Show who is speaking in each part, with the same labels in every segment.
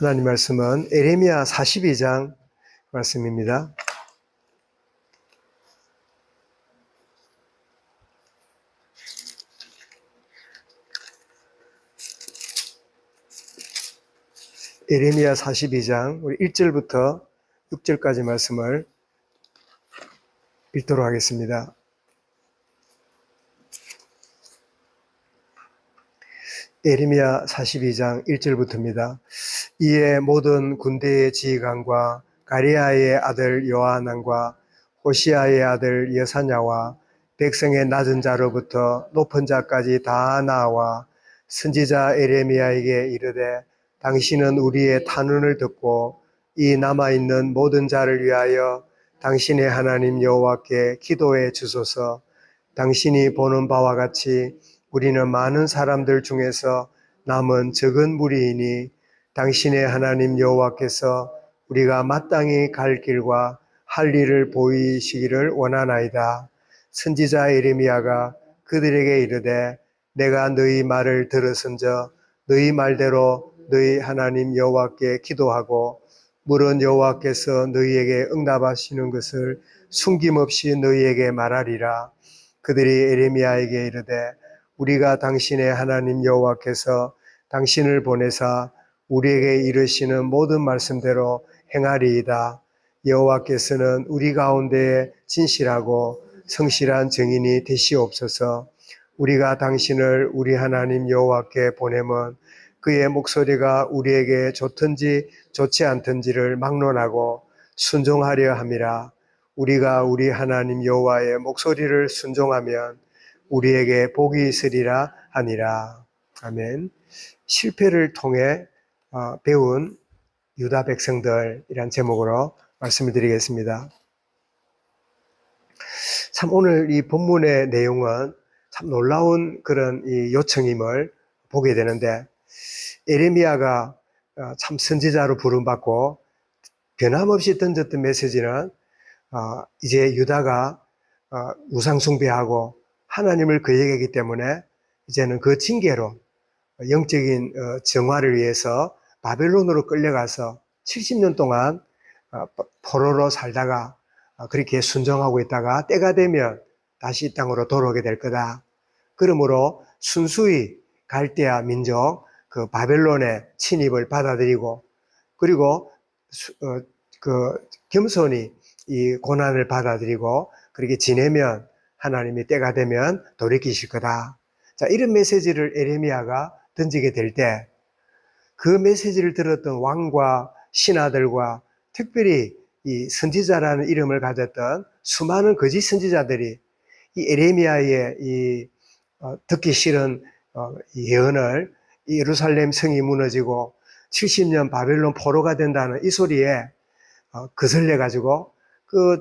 Speaker 1: 하나님 말씀은 에레미야 42장 말씀입니다. 에레미야 42장 우리 1절부터 6절까지 말씀을 읽도록 하겠습니다. 에레미야 42장 1절부터입니다. 이에 모든 군대의 지휘관과 가리아의 아들 요하난과 호시아의 아들 여사냐와 백성의 낮은 자로부터 높은 자까지 다 나와 선지자 에레미야에게 이르되 당신은 우리의 탄원을 듣고 이 남아있는 모든 자를 위하여 당신의 하나님 여호와께 기도해 주소서. 당신이 보는 바와 같이 우리는 많은 사람들 중에서 남은 적은 무리이니 당신의 하나님 여호와께서 우리가 마땅히 갈 길과 할 일을 보이시기를 원하나이다. 선지자 에레미야가 그들에게 이르되 내가 너희 말을 들었은저 너희 말대로 너희 하나님 여호와께 기도하고 물은 여호와께서 너희에게 응답하시는 것을 숨김없이 너희에게 말하리라. 그들이 에레미야에게 이르되 우리가 당신의 하나님 여호와께서 당신을 보내사 우리에게 이르시는 모든 말씀대로 행하리이다. 여호와께서는 우리 가운데에 진실하고 성실한 증인이 되시옵소서. 우리가 당신을 우리 하나님 여호와께 보내면 그의 목소리가 우리에게 좋든지 좋지 않든지를 막론하고 순종하려 함이라. 우리가 우리 하나님 여호와의 목소리를 순종하면 우리에게 복이 있으리라 하니라. 아멘. 실패를 통해 배운 유다 백성들이란 제목으로 말씀을 드리겠습니다. 참 오늘 이 본문의 내용은 참 놀라운 그런 이 요청임을 보게 되는데, 에레미야가 참 선지자로 부름받고 변함없이 던졌던 메시지는 이제 유다가 우상 숭배하고 하나님을 거역하기 때문에 이제는 그 징계로 영적인 정화를 위해서 바벨론으로 끌려가서 70년 동안 포로로 살다가 그렇게 순종하고 있다가 때가 되면 다시 이 땅으로 돌아오게 될 거다. 그러므로 순수히 갈대아 민족 그 바벨론의 침입을 받아들이고, 그리고 겸손히 이 고난을 받아들이고 그렇게 지내면 하나님이 때가 되면 돌이키실 거다. 자, 이런 메시지를 에레미야가 던지게 될 때, 그 메시지를 들었던 왕과 신하들과 특별히 이 선지자라는 이름을 가졌던 수많은 거짓 선지자들이 이 에레미야의 이 듣기 싫은 예언을, 예루살렘 성이 무너지고 70년 바벨론 포로가 된다는 이 소리에 거슬려 가지고 그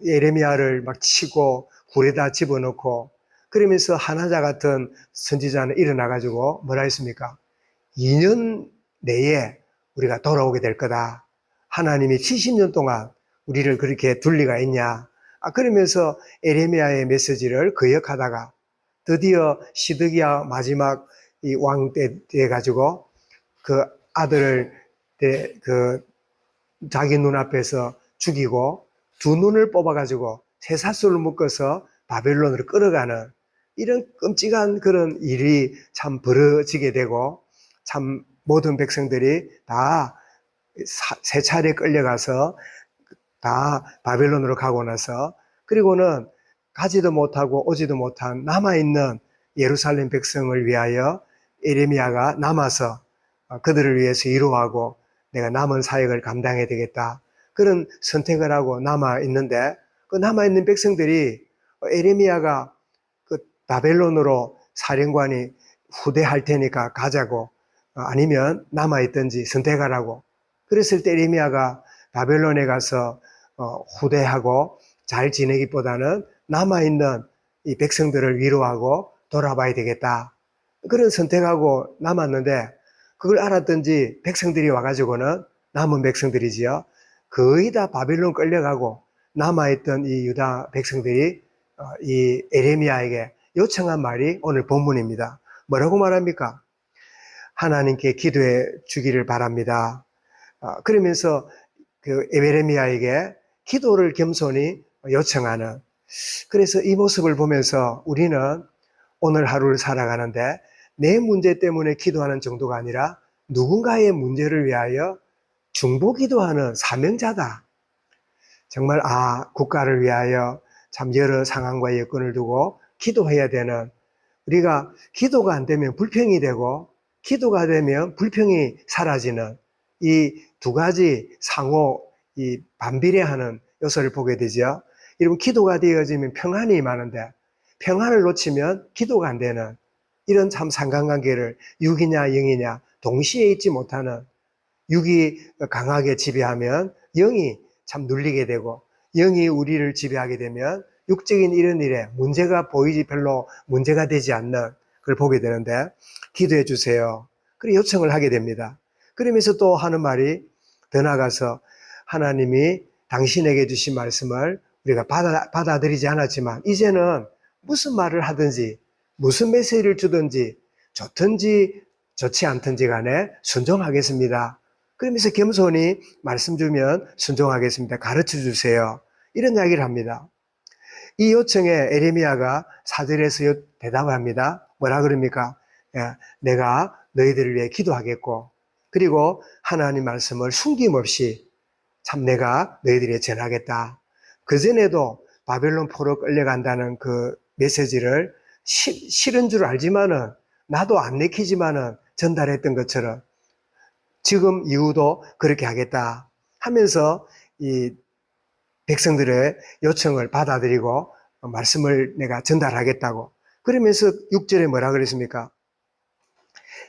Speaker 1: 에레미야를 막 치고 굴에다 집어넣고, 그러면서 하나자 같은 선지자는 일어나 가지고 뭐라 했습니까? 2년 내에 우리가 돌아오게 될 거다. 하나님이 70년 동안 우리를 그렇게 둘 리가 있냐? 그러면서 에레미야의 메시지를 거역하다가 드디어 시드기야 마지막 이 왕 때 돼 가지고 그 아들을 자기 눈앞에서 죽이고 두 눈을 뽑아가지고 쇠사슬로 묶어서 바벨론으로 끌어가는 이런 끔찍한 그런 일이 참 벌어지게 되고, 참 모든 백성들이 다 세 차례 끌려가서 다 바벨론으로 가고 나서, 그리고는 가지도 못하고 오지도 못한 남아있는 예루살렘 백성을 위하여 에레미야가 남아서 그들을 위해서 위로하고 내가 남은 사역을 감당해야 되겠다, 그런 선택을 하고 남아있는데, 그 남아있는 백성들이 에레미야가 그 바벨론으로 사령관이 후대할 테니까 가자고 아니면 남아있든지 선택하라고, 그랬을 때 에레미야가 바벨론에 가서 후대하고 잘 지내기보다는 남아있는 이 백성들을 위로하고 돌아봐야 되겠다, 그런 선택하고 남았는데, 그걸 알았던지 백성들이 와가지고는, 남은 백성들이지요, 거의 다 바벨론 끌려가고 남아있던 이 유다 백성들이 이 에레미야에게 요청한 말이 오늘 본문입니다. 뭐라고 말합니까? 하나님께 기도해 주기를 바랍니다. 그러면서 그 에베레미야에게 기도를 겸손히 요청하는, 그래서 이 모습을 보면서 우리는 오늘 하루를 살아가는데 내 문제 때문에 기도하는 정도가 아니라 누군가의 문제를 위하여 중보기도하는 사명자다. 정말 국가를 위하여 참 여러 상황과 여건을 두고 기도해야 되는, 우리가 기도가 안 되면 불평이 되고 기도가 되면 불평이 사라지는 이 두 가지 상호 이 반비례하는 요소를 보게 되죠. 여러분, 기도가 되어지면 평안이 임하는데 평안을 놓치면 기도가 안 되는 이런 참 상관관계를 육이냐 영이냐 동시에 있지 못하는, 육이 강하게 지배하면 영이 참 눌리게 되고, 영이 우리를 지배하게 되면 육적인 이런 일에 문제가 보이지 별로 문제가 되지 않는 걸 보게 되는데, 기도해 주세요. 그리고 요청을 하게 됩니다. 그러면서 또 하는 말이 더 나아가서 하나님이 당신에게 주신 말씀을 우리가 받아들이지 않았지만 이제는 무슨 말을 하든지 무슨 메시지를 주든지 좋든지 좋지 않든지 간에 순종하겠습니다. 그러면서 겸손히 말씀 주면 순종하겠습니다. 가르쳐 주세요. 이런 이야기를 합니다. 이 요청에 에레미야가 4절에서 대답을 합니다. 뭐라 그럽니까? 내가 너희들을 위해 기도하겠고, 그리고 하나님 말씀을 숨김없이 참 내가 너희들에게 전하겠다. 그전에도 바벨론 포로 끌려간다는 그 메시지를 싫은 줄 알지만은, 나도 안 내키지만은 전달했던 것처럼 지금 이후도 그렇게 하겠다 하면서 이 백성들의 요청을 받아들이고 말씀을 내가 전달하겠다고. 그러면서 6절에 뭐라 그랬습니까?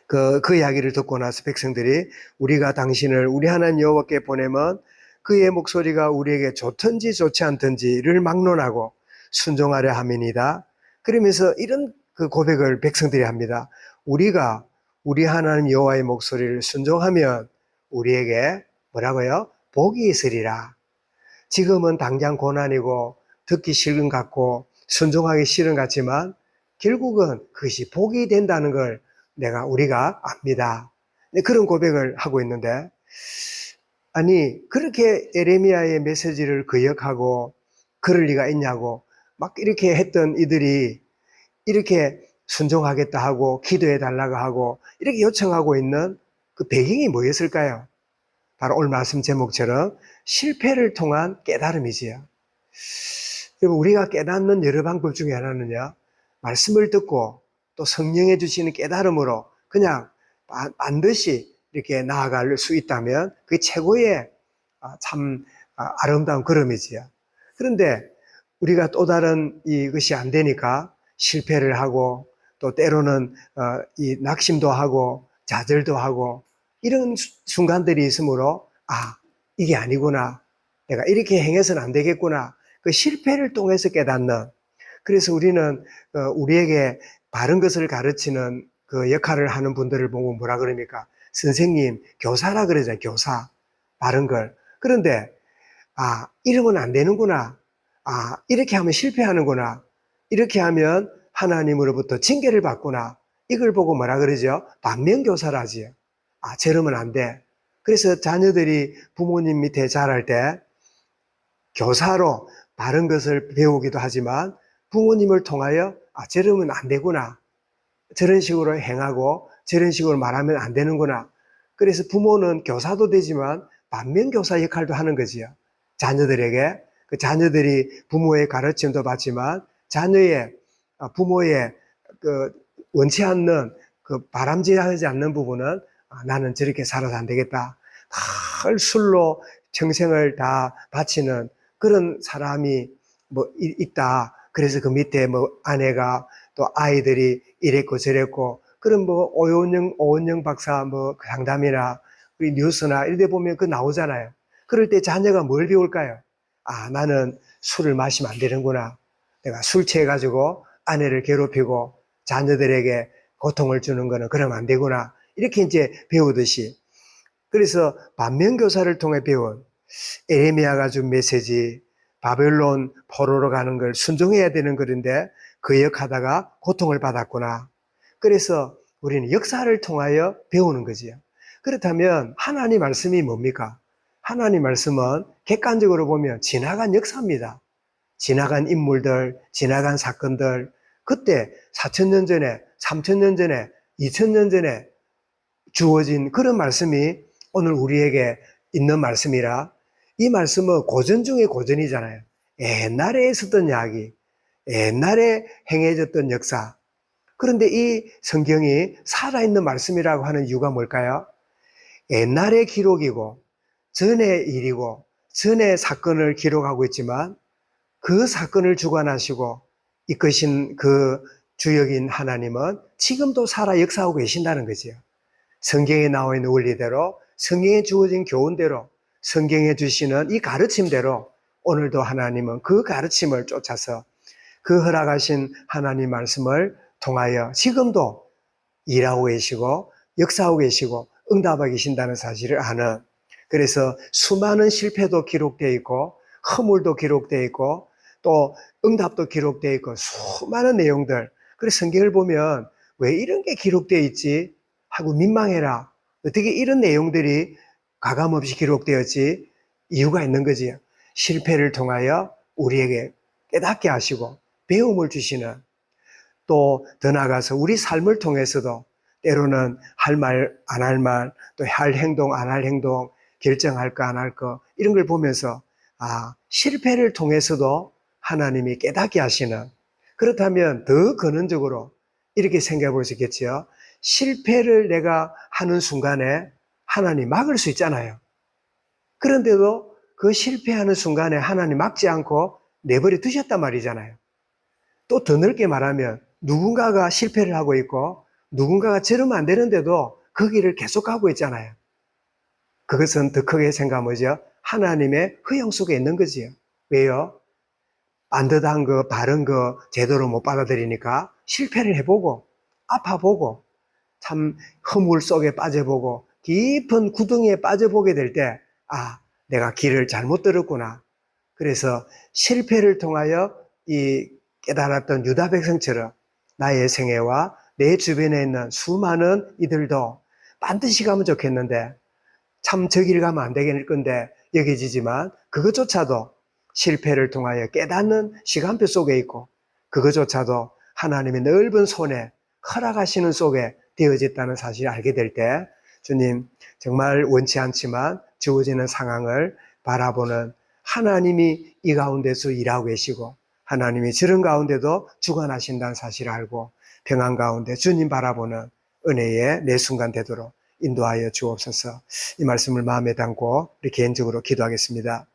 Speaker 1: 그 이야기를 듣고 나서 백성들이 우리가 당신을 우리 하나님 여호와께 보내면 그의 목소리가 우리에게 좋든지 좋지 않든지를 막론하고 순종하려 함이니이다. 그러면서 이런 그 고백을 백성들이 합니다. 우리가 우리 하나님 여호와의 목소리를 순종하면 우리에게 뭐라고요? 복이 있으리라. 지금은 당장 고난이고 듣기 싫은 것 같고 순종하기 싫은 것 같지만 결국은 그것이 복이 된다는 걸 우리가 압니다. 그런 고백을 하고 있는데, 아니 그렇게 에레미야의 메시지를 거역하고 그럴 리가 있냐고 막 이렇게 했던 이들이 이렇게 순종하겠다 하고 기도해 달라고 하고 이렇게 요청하고 있는 그 배경이 뭐였을까요? 바로 오늘 말씀 제목처럼 실패를 통한 깨달음이지요. 여러분, 우리가 깨닫는 여러 방법 중에 하나는요, 말씀을 듣고 또 성령해 주시는 깨달음으로 그냥 반드시 이렇게 나아갈 수 있다면 그게 최고의 참 아름다운 걸음이지요. 그런데 우리가 또 다른 이것이 안 되니까 실패를 하고 또 때로는 이 낙심도 하고 좌절도 하고 이런 순간들이 있으므로 이게 아니구나, 내가 이렇게 행해서는 안 되겠구나, 그 실패를 통해서 깨닫는, 그래서 우리는 우리에게 바른 것을 가르치는 그 역할을 하는 분들을 보고 뭐라 그럽니까? 선생님, 교사라 그러잖아요. 교사, 바른 걸. 그런데 이러면 안 되는구나, 이렇게 하면 실패하는구나, 이렇게 하면 하나님으로부터 징계를 받구나, 이걸 보고 뭐라 그러죠? 반면교사라지요. 저러면 안 돼. 그래서 자녀들이 부모님 밑에 자랄 때 교사로 바른 것을 배우기도 하지만 부모님을 통하여 저러면 안 되구나, 저런 식으로 행하고 저런 식으로 말하면 안 되는구나. 그래서 부모는 교사도 되지만 반면교사 역할도 하는 거지요. 자녀들에게. 그 자녀들이 부모의 가르침도 받지만 자녀의 부모의 그 원치 않는 그 바람직하지 않는 부분은 나는 저렇게 살아서 안 되겠다, 늘 술로 평생을 다 바치는 그런 사람이 있다. 그래서 그 밑에 아내가 또 아이들이 이랬고 저랬고, 그런 오은영 박사 상담이나 우리 뉴스나 이런 데 보면 그 나오잖아요. 그럴 때 자녀가 뭘 배울까요? 나는 술을 마시면 안 되는구나, 내가 술 취해가지고 아내를 괴롭히고 자녀들에게 고통을 주는 거는 그러면 안 되구나, 이렇게 이제 배우듯이. 그래서 반면교사를 통해 배운 에레미야가 준 메시지, 바벨론 포로로 가는 걸 순종해야 되는 것인데 거역하다가 고통을 받았구나. 그래서 우리는 역사를 통하여 배우는 거지요. 그렇다면 하나님 말씀이 뭡니까? 하나님 말씀은 객관적으로 보면 지나간 역사입니다. 지나간 인물들, 지나간 사건들, 그때 4,000년 전에, 3,000년 전에, 2,000년 전에 주어진 그런 말씀이 오늘 우리에게 있는 말씀이라, 이 말씀은 고전 중에 고전이잖아요. 옛날에 있었던 이야기, 옛날에 행해졌던 역사. 그런데 이 성경이 살아있는 말씀이라고 하는 이유가 뭘까요? 옛날의 기록이고 전의 일이고 전의 사건을 기록하고 있지만 그 사건을 주관하시고 이끄신 그 주역인 하나님은 지금도 살아 역사하고 계신다는 거지요. 성경에 나와 있는 원리대로, 성경에 주어진 교훈대로, 성경에 주시는 이 가르침대로 오늘도 하나님은 그 가르침을 쫓아서 그 허락하신 하나님 말씀을 통하여 지금도 일하고 계시고 역사하고 계시고 응답하고 계신다는 사실을 아는, 그래서 수많은 실패도 기록되어 있고 허물도 기록되어 있고 또 응답도 기록되어 있고 수많은 내용들, 그래서 성경을 보면 왜 이런 게 기록되어 있지 하고 민망해라. 어떻게 이런 내용들이 가감없이 기록되었지? 이유가 있는 거지요. 실패를 통하여 우리에게 깨닫게 하시고 배움을 주시는, 또 더 나아가서 우리 삶을 통해서도 때로는 할 말, 안 할 말, 또 할 행동, 안 할 행동, 결정할까, 안 할까, 이런 걸 보면서, 실패를 통해서도 하나님이 깨닫게 하시는, 그렇다면 더 근원적으로 이렇게 생각해 볼 수 있겠지요. 실패를 내가 하는 순간에 하나님 막을 수 있잖아요. 그런데도 그 실패하는 순간에 하나님 막지 않고 내버려 두셨단 말이잖아요. 또 더 넓게 말하면 누군가가 실패를 하고 있고 누군가가 저러면 안 되는데도 그 길을 계속 가고 있잖아요. 그것은 더 크게 생각하면 뭐죠? 하나님의 허용 속에 있는 거지요. 왜요? 반듯한 거, 바른 거 제대로 못 받아들이니까 실패를 해보고 아파보고 참 허물 속에 빠져보고 깊은 구덩이에 빠져보게 될 때, 내가 길을 잘못 들었구나. 그래서 실패를 통하여 이 깨달았던 유다 백성처럼 나의 생애와 내 주변에 있는 수많은 이들도 반드시 가면 좋겠는데 참 저 길 가면 안 되겠을 건데 여겨지지만 그것조차도 실패를 통하여 깨닫는 시간표 속에 있고 그것조차도 하나님의 넓은 손에 허락하시는 속에 되어졌다는 사실을 알게 될 때 주님 정말 원치 않지만 주어지는 상황을 바라보는 하나님이 이 가운데서 일하고 계시고 하나님이 저런 가운데도 주관하신다는 사실을 알고 평안 가운데 주님 바라보는 은혜의 내 순간 되도록 인도하여 주옵소서. 이 말씀을 마음에 담고 우리 개인적으로 기도하겠습니다.